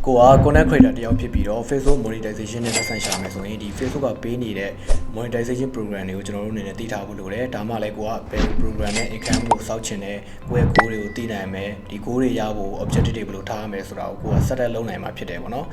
ကိုက content creator တယောက်ဖြစ်ပြီးတော့ Facebook monetization နဲ့ပတ်သက်ရှာမယ်ဆိုရင်ဒီ Facebook ကပေးနေတဲ့ monetization program တွေကိုကျွန်တော်တို့အနေနဲ့သိထားဖို့လိုတယ်ဒါမှလည်းကိုကဘယ် program နဲ့ income ကိုစောင့်ချင်တယ်ကိုယ့်ရဲ့ goal တွေကိုသိနိုင်မယ်ဒီ goal တွေရဖို့ objective တွေဘယ်လိုထားရမယ်ဆိုတာကိုက set up လုပ်နိုင်မှာဖြစ်တယ်ပေါ့နော်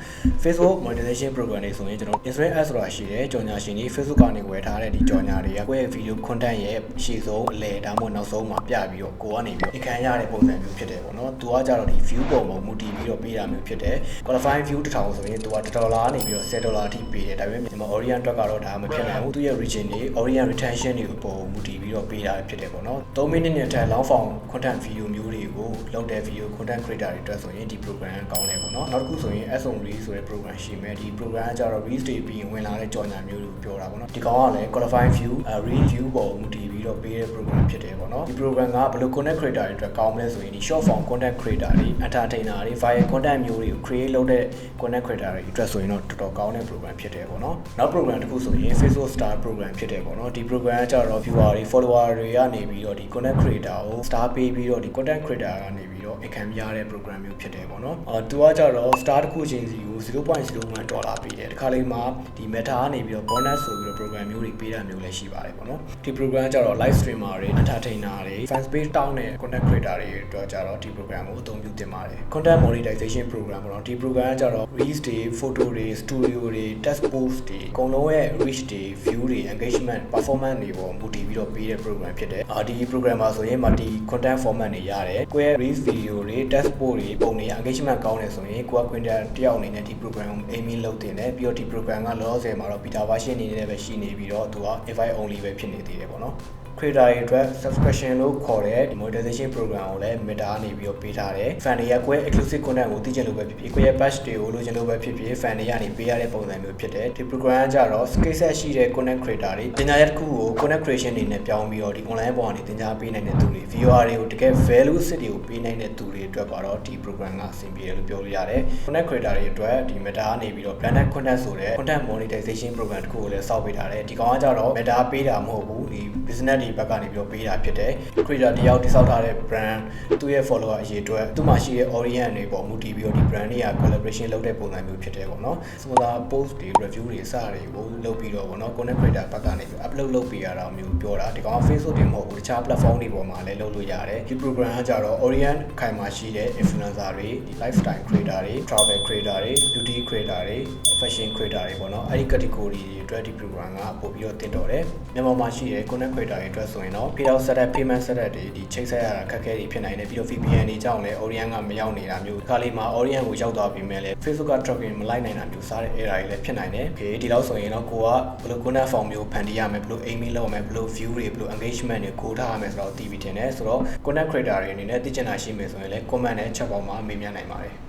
Facebook monetization program တွေဆိုရင်ကျွန်တော် Instagram ads ဆိုတာရှိတယ်ကြော်ညာရှင်တွေ Facebook ကနေဝယ်ထားတဲ့ဒီကြော်ညာတွေကကိုယ့်ရဲ့ video content ရဲ့ရှေ့ဆုံးအလယ်ဒါမှမဟုတ်နောက်ဆုံးမှာပြပြီးတော့ကိုကနေပြီး income ရတဲ့ပုံစံမျိုးဖြစ်တယ်ပေါ့နော်သူကကြတော့ဒီ view ပေါ်မှာမူတည်ပြီးတော့ပေးတာမျိုးဖြစ်တယ် qualifying view 1000ဆိုရင်သူက$နေပြီးတော့$10အထိပေးတယ်ဒါပေမဲ့ဒီမှာ audience အတွက်ကတော့ဒါမဖြစ်နိုင်ဘူးသူရဲ့ region တွေ audience retention တွေအပေါ်မူတည်ပြီးတော့ပေးတာဖြစ်တယ်ပေါ့နော်3 minute နဲ့ထက် long form content video မျိုးတွေကိုလုပ်တဲ့ video content creator တွေအတွက်ဆိုရင်ဒီ program ကောင်းတယ်ပေါ့နော်နောက်တစ်ခုဆိုရင် SOM Reels ဆိုတဲ့ program ရှိမယ်ဒီ program ကကြတော့ Reels တွေပြီးဝင်လာတဲ့ကြော်ညာမျိုးတွေကိုပြောတာပေါ့နော်ဒီကောင်ကလည်း qualifying view review ပေါ်မူတည်ပြီးတော့ပေးတဲ့ program ဖြစ်တယ်ပေါ့နော်ဒီ program ကဘယ်လို content creator တွေအတွက်ကောင်းမလဲဆိုရင်ဒီ short form content creator တွေ entertainer တွေ viral content မျိုးတွေကို create လုပ်တဲ့ content creator တွေအတွက်ဆိုရင်တော့တော်တော်ကောင်းတဲ့ program ဖြစ်တယ်ပေါ့နော်နောက် program တစ်ခုဆိုရင် Facebook Star program ဖြစ်တယ်ပေါ့နော်ဒီ program ကကြတော့ viewer တွေ follower တွေကနေပြီးတော့ဒီ content creator ကို star ပေးပြီးတော့ဒီ content creator ကနေပြီးတော့ income ရတဲ့ program မျိုးဖြစ်တယ်ပေါ့နော်သူကကြတော့ star တစ်ခုချင်းစီကို$0.01ပေးတယ်တခါလေးမှာဒီ meta ကနေပြီးတော့ bonus ဆိုပြီးတော့ program မျိုးတွေပေးတာမျိုးလည်းရှိပါတယ်ပေါ့နော်ဒီ program ကကြတော့ live streamer တွေ entertainer တွေ fan space တောင်းတဲ့ content creator တွေအတွက်ကြတော့ဒီ program ကိုအသုံးပြုသင့်ပါတယ် content monetization program ပေါ့နော်ဒီ program ကကြတော့ reels တွေ photo တွေ studio တွေ test post တွေအကုန်လုံးရဲ့ reach တွေ view တွေ engagement performance တွေပေါ်မူတည်ပြီးတော့ပေးတဲ့ program ဖြစ်တယ်ဒီ program မှာဆိုရင် multi content format တွေရတယ်ကိုယ့်ရဲ့ reels video တွေ test post တွေပုံတွေ engagement ကောင်းတယ်ဆိုရင်ကိုက creator တယောက်အနေနဲ့ဒီ program ကို aiming လုပ်တင်တယ်ပြီးတော့ဒီ program ကလောလောဆယ်မှာတော့ beta version အနေနဲ့ပဲရှိနေပြီးတော့သူက invite only ပဲဖြစ်နေသေးတယ်ပေါ့နော်creator တွေအတွက် subscription လို့ခေါ်တဲ့ monetization program ကိုလည်း Meta ကနေပြီးတော့ပေးထားတယ် fan တွေကကိုယ့်ရဲ့ exclusive content ကိုသိချင်လို့ပဲဖြစ်ဖြစ်ကိုယ့်ရဲ့ batch တွေကိုလိုချင်လို့ပဲဖြစ်ဖြစ် fan တွေကနေပေးရတဲ့ပုံစံမျိုးဖြစ်တယ်ဒီ program ကကြတော့ skill set ရှိတဲ့ content creator တွေပညာရပ်တစ်ခုကို content creation တွေနဲ့ပြောင်းပြီးတော့ဒီ online ပေါ်ကနေသင်ကြားပေးနိုင်တဲ့သူတွေ viewer တွေကိုတကယ် value စစ်တွေကိုပေးနိုင်တဲ့သူတွေအတွက်ကတော့ဒီ program ကအဆင်ပြေတယ်လို့ပြောလို့ရတယ် content creator တွေအတွက်ဒီ Meta ကနေပြီးတော့ branded content ဆိုတဲ့ content monetization program တစ်ခုကိုလည်းစောက်ပေးထားတယ်ဒီကောင်ကကြတော့ Meta ပေးတာမဟုတ်ဘူးဒီ business တွေဘက်ကနေပြီးတော့ပေးတာဖြစ်တယ် creator တယောက်တိစောက်ထားတဲ့ brand သူ့ရဲ့ follower အရေအတွက်သူ့မှာရှိတဲ့ audience တွေပေါ်မူတည်ပြီးတော့ဒီ brand တွေက collaboration လုပ်တဲ့ပုံစံမျိုးဖြစ်တယ်ပေါ့နော် similar post တွေ review တွေစတာတွေကိုလုပ်ပြီးတော့ပေါ့နော် content creator ဘက်ကနေပြီး upload လုပ်ပေးရတာမျိုးပြောတာဒီကောင်က Facebook တွေမဟုတ်ဘူးတခြား platform တွေပေါ်မှာလည်းလုပ်လို့ရတယ်ဒီ program ကကြတော့ audience ခိုင်မာရှိတဲ့ influencer တွေဒီ lifestyle creator တွေ travel creator တွေ beauty creator တွေ fashion creator တွေပေါ့နော်အဲ့ဒီ category တွေအတွက်ဒီ program ကပို့ပြီးတော့တင်တော်တယ်မြန်မာမှာရှိတဲ့ content creator တွေအတွက်ဆိုရင်တော့ payout setup payment setup တွေဒီချိတ်ဆက်ရတာခက်ခဲတွေဖြစ်နိုင်တယ်ပြီးတော့ VPN တွေကြောင့်လည်း audience ကမရောက်နေတာမျိုးဒီခါလေးမှာ audience ကိုရောက်သွားပြီးမဲ့လည်း Facebook က tracking မလိုက်နိုင်တာမျိုးစားတဲ့ error တွေလည်းဖြစ်နိုင်တယ်ဒီလောက်ဆိုရင်တော့ကိုကဘယ်လို content form မျိုးဖန်တီးရမယ်ဘယ်လို aiming လုပ်ရမယ်ဘယ်လို view တွေဘယ်လို engagement တွေကိုထားရမယ်ဆိုတော့ TV တင်တယ်ဆိုတော့ content creator တွေအနေနဲ့သိချင်တာရှိမယ်ဆိုရင်လည်း comment နဲ့ chat box မှာမေးမြန်းနိုင်ပါတယ်